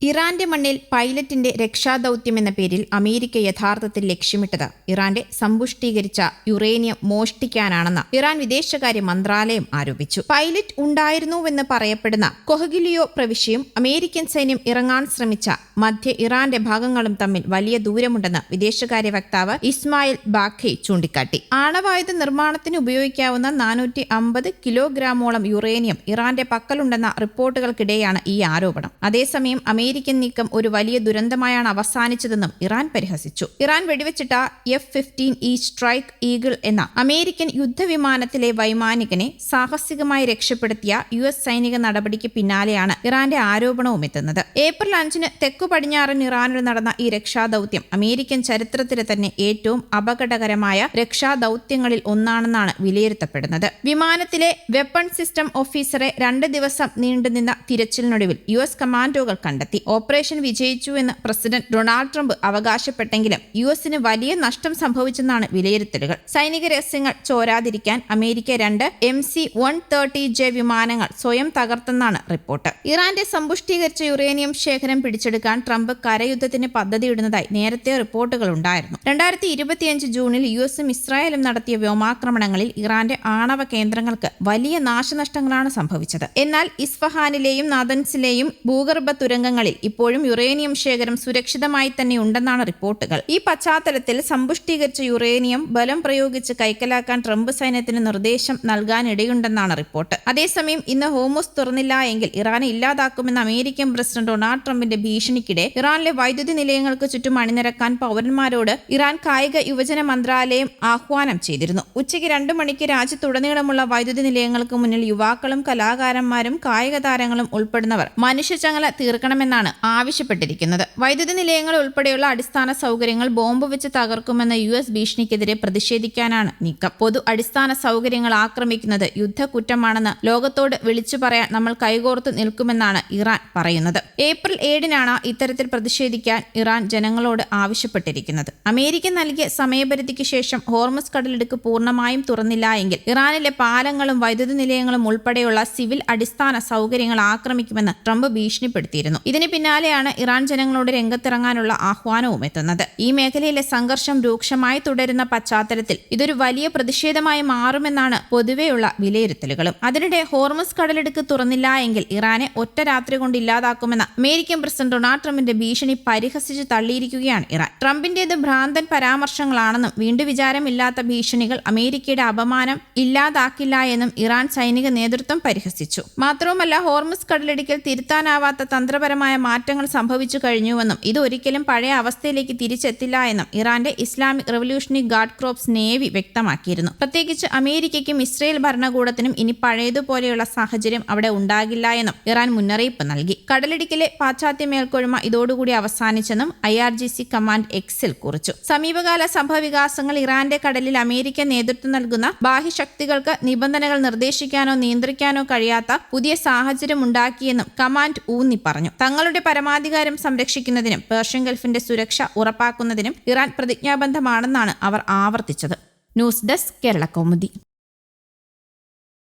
ഇറാന്റെ മണ്ണിൽ പൈലറ്റിന്റെ രക്ഷാദൌത്യം എന്ന പേരിൽ അമേരിക്ക യഥാർത്ഥത്തിൽ ലക്ഷ്യമിട്ടത് ഇറാന്റെ സമ്പുഷ്ടീകരിച്ച യുറേനിയം മോഷ്ടിക്കാനാണെന്ന് ഇറാൻ വിദേശകാര്യ മന്ത്രാലയം ആരോപിച്ചു. പൈലറ്റ് ഉണ്ടായിരുന്നുവെന്ന് പറയപ്പെടുന്ന കൊഹ്ഗിലിയോ പ്രവിശ്യയും അമേരിക്കൻ സൈന്യം ഇറങ്ങാൻ ശ്രമിച്ച മധ്യ ഇറാന്റെ ഭാഗങ്ങളും തമ്മിൽ വലിയ ദൂരമുണ്ടെന്ന് വിദേശകാര്യ വക്താവ് ഇസ്മായിൽ ബാഖി ചൂണ്ടിക്കാട്ടി. ആണവായുധ നിർമ്മാണത്തിന് ഉപയോഗിക്കാവുന്ന 450 കിലോഗ്രാമോളം യുറേനിയം ഇറാന്റെ പക്കലുണ്ടെന്ന റിപ്പോർട്ടുകൾക്കിടെയാണ് ഈ ആരോപണം. അതേസമയം അമേരിക്കൻ നീക്കം ഒരു വലിയ ദുരന്തമായാണ് അവസാനിച്ചതെന്നും ഇറാൻ പരിഹസിച്ചു. ഇറാൻ വെടിവെച്ചിട്ട F-15E സ്ട്രൈക്ക് ഈഗിൾ എന്ന അമേരിക്കൻ യുദ്ധവിമാനത്തിലെ വൈമാനികനെ സാഹസികമായി രക്ഷപ്പെടുത്തിയ US സൈനിക നടപടിക്ക് പിന്നാലെയാണ് ഇറാന്റെ ആരോപണവും എത്തുന്നത്. ഏപ്രിൽ 5 തെക്കു പടിഞ്ഞാറൻ ഇറാനിൽ നടന്ന ഈ രക്ഷാദൌത്യം അമേരിക്കൻ ചരിത്രത്തിലെ തന്നെ ഏറ്റവും അപകടകരമായ രക്ഷാദൌത്യങ്ങളിൽ ഒന്നാണെന്നാണ് വിലയിരുത്തപ്പെടുന്നത്. വിമാനത്തിലെ വെപ്പൺ സിസ്റ്റം ഓഫീസറെ 2 ദിവസം നീണ്ടുനിന്ന തിരച്ചിലിനൊടുവിൽ US കമാൻഡോകൾ കണ്ടെത്തി. ഓപ്പറേഷൻ വിജയിച്ചു എന്ന് പ്രസിഡന്റ് ഡൊണാൾഡ് ട്രംപ് അവകാശപ്പെട്ടെങ്കിലും യുഎസിന് വലിയ നഷ്ടം സംഭവിച്ചെന്നാണ് വിലയിരുത്തലുകൾ. സൈനിക രഹസ്യങ്ങൾ ചോരാതിരിക്കാൻ അമേരിക്ക 2 MC-130J വിമാനങ്ങൾ സ്വയം തകർത്തെന്നാണ് റിപ്പോർട്ട്. ഇറാന്റെ സമ്പുഷ്ടീകരിച്ച യുറേനിയം ശേഖരം പിടിച്ചെടുക്കാൻ ട്രംപ് കരയുദ്ധത്തിന് പദ്ധതിയിടുന്നതായി നേരത്തെ റിപ്പോർട്ടുകൾ ഉണ്ടായിരുന്നു. 2025 ജൂണിൽ യുഎസും ഇസ്രായേലും നടത്തിയ വ്യോമാക്രമണങ്ങളിൽ ഇറാന്റെ ആണവ കേന്ദ്രങ്ങൾക്ക് വലിയ നാശനഷ്ടങ്ങളാണ് സംഭവിച്ചത്. എന്നാൽ ഇസ്ഫഹാനിലെയും നാതൻസിലെയും ഭൂഗർഭ തുരങ്കങ്ങളിൽ ഇപ്പോഴും യുറേനിയം ശേഖരം സുരക്ഷിതമായി തന്നെ ഉണ്ടെന്നാണ് റിപ്പോർട്ടുകൾ. ഈ പശ്ചാത്തലത്തിൽ സമ്പുഷ്ടീകരിച്ച യുറേനിയം ബലം പ്രയോഗിച്ച് കൈക്കലാക്കാൻ ട്രംപ് സൈന്യത്തിന് നിർദ്ദേശം നൽകാനിടയുണ്ടെന്നാണ് റിപ്പോർട്ട്. അതേസമയം ഇന്ന് ഹോർമുസ് തുറന്നില്ല എങ്കിൽ ഇറാനെ ഇല്ലാതാക്കുമെന്ന അമേരിക്കൻ പ്രസിഡന്റ് ഡൊണാൾഡ് ട്രംപിന്റെ ഭീഷണിക്കിടെ ഇറാനിലെ വൈദ്യുതി നിലയങ്ങൾക്ക് ചുറ്റും അണിനിരക്കാൻ പൗരന്മാരോട് ഇറാൻ കായിക യുവജന മന്ത്രാലയം ആഹ്വാനം ചെയ്തിരുന്നു. ഉച്ചയ്ക്ക് 2 മണിക്ക് രാജ്യത്തുടനീളമുള്ള വൈദ്യുതി നിലയങ്ങൾക്ക് മുന്നിൽ യുവാക്കളും കലാകാരന്മാരും കായിക താരങ്ങളും ഉൾപ്പെടുന്നവർ മനുഷ്യചങ്ങല തീർക്കണമെന്നാണ് ആവശ്യപ്പെട്ടിരിക്കുന്നത്. വൈദ്യുതി നിലയങ്ങൾ ഉൾപ്പെടെയുള്ള അടിസ്ഥാന സൗകര്യങ്ങൾ ബോംബ് വെച്ച് തകർക്കുമെന്ന US ഭീഷണിക്കെതിരെ പ്രതിഷേധിക്കാനാണ് നീക്കം. പൊതു അടിസ്ഥാന സൗകര്യങ്ങൾ ആക്രമിക്കുന്നത് യുദ്ധക്കുറ്റമാണെന്ന് ലോകത്തോട് വിളിച്ചു പറയാൻ നമ്മൾ കൈകോർത്ത് നിൽക്കുമെന്നാണ് ഇറാൻ പറയുന്നത്. ഏപ്രിൽ 7 ഇത്തരത്തിൽ പ്രതിഷേധിക്കാൻ ഇറാൻ ജനങ്ങളോട് ആവശ്യപ്പെട്ടിരിക്കുന്നത്. അമേരിക്ക നൽകിയ സമയപരിധിക്ക് ശേഷം ഹോർമുസ് കടലിടുക്ക് പൂർണ്ണമായും തുറന്നില്ല എങ്കിൽ ഇറാനിലെ പാലങ്ങളും വൈദ്യുതി നിലയങ്ങളും ഉൾപ്പെടെയുള്ള സിവിൽ അടിസ്ഥാന സൗകര്യങ്ങൾ ആക്രമിക്കുമെന്ന് ട്രംപ് ഭീഷണിപ്പെടുത്തിയിരുന്നു. ഇതിന് പിന്നാലെയാണ് ഇറാൻ ജനങ്ങളോട് രംഗത്തിറങ്ങാനുള്ള ആഹ്വാനവും എത്തുന്നത്. ഈ മേഖലയിലെ സംഘർഷം രൂക്ഷമായി തുടരുന്ന പശ്ചാത്തലത്തിൽ ഇതൊരു വലിയ പ്രതിഷേധമായി മാറുമെന്നാണ് പൊതുവെയുള്ള വിലയിരുത്തലുകളും. അതിനിടെ ഹോർമുസ് കടലിടുക്ക് തുറന്നില്ല എങ്കിൽ ഇറാനെ ഒറ്റ രാത്രി കൊണ്ട് ഇല്ലാതാക്കുമെന്ന അമേരിക്കൻ പ്രസിഡന്റ് ഡൊണാൾഡ് ട്രംപിന്റെ ഭീഷണി പരിഹസിച്ച് തള്ളിയിരിക്കുകയാണ് ഇറാൻ. ട്രംപിന്റേത് ഭ്രാന്തൻ പരാമർശങ്ങളാണെന്നും വീണ്ടും വിചാരമില്ലാത്ത ഭീഷണികൾ അമേരിക്കയുടെ അപമാനം ഇല്ലാതാക്കില്ല എന്നും ഇറാൻ സൈനിക നേതൃത്വം പരിഹസിച്ചു. മാത്രവുമല്ല ഹോർമുസ് കടലിടുക്കിൽ തിരുത്താനാവാത്ത തന്ത്രപരമായ മാറ്റങ്ങൾ സംഭവിച്ചു കഴിഞ്ഞുവെന്നും ഇത് ഒരിക്കലും പഴയ അവസ്ഥയിലേക്ക് തിരിച്ചെത്തില്ല എന്നും ഇറാന്റെ Islamic revolutionary guard corps navy വ്യക്തമാക്കിയിരുന്നു. പ്രത്യേകിച്ച് അമേരിക്കയ്ക്കും ഇസ്രയേൽ ഭരണകൂടത്തിനും ഇനി പഴയതുപോലെയുള്ള സാഹചര്യം അവിടെ ഉണ്ടാകില്ല എന്നും ഇറാൻ മുന്നറിയിപ്പ് നൽകി. കടലിടുക്കിലെ പാശ്ചാത്യ മേൽക്കൊഴുമ ഇതോടുകൂടി അവസാനിച്ചെന്നും IRGC കമാൻഡ് Xൽ കുറിച്ചു. സമീപകാല സംഭവവികാസങ്ങൾ ഇറാന്റെ കടലിൽ അമേരിക്ക നേതൃത്വം നൽകുന്ന ബാഹ്യശക്തികൾക്ക് നിബന്ധനകൾ നിർദ്ദേശിക്കാനോ നിയന്ത്രിക്കാനോ കഴിയാത്ത പുതിയ സാഹചര്യം ഉണ്ടാക്കിയെന്നും കമാൻഡ് ഊന്നി പറഞ്ഞു. തങ്ങളുടെ പരമാധികാരം സംരക്ഷിക്കുന്നതിനും പേർഷ്യൻ ഗൾഫിന്റെ സുരക്ഷ ഉറപ്പാക്കുന്നതിനും ഇറാൻ പ്രതിജ്ഞാബദ്ധമാണെന്നാണ് അവർ ആവർത്തിച്ചത്. News desk Kerala Kaumudi.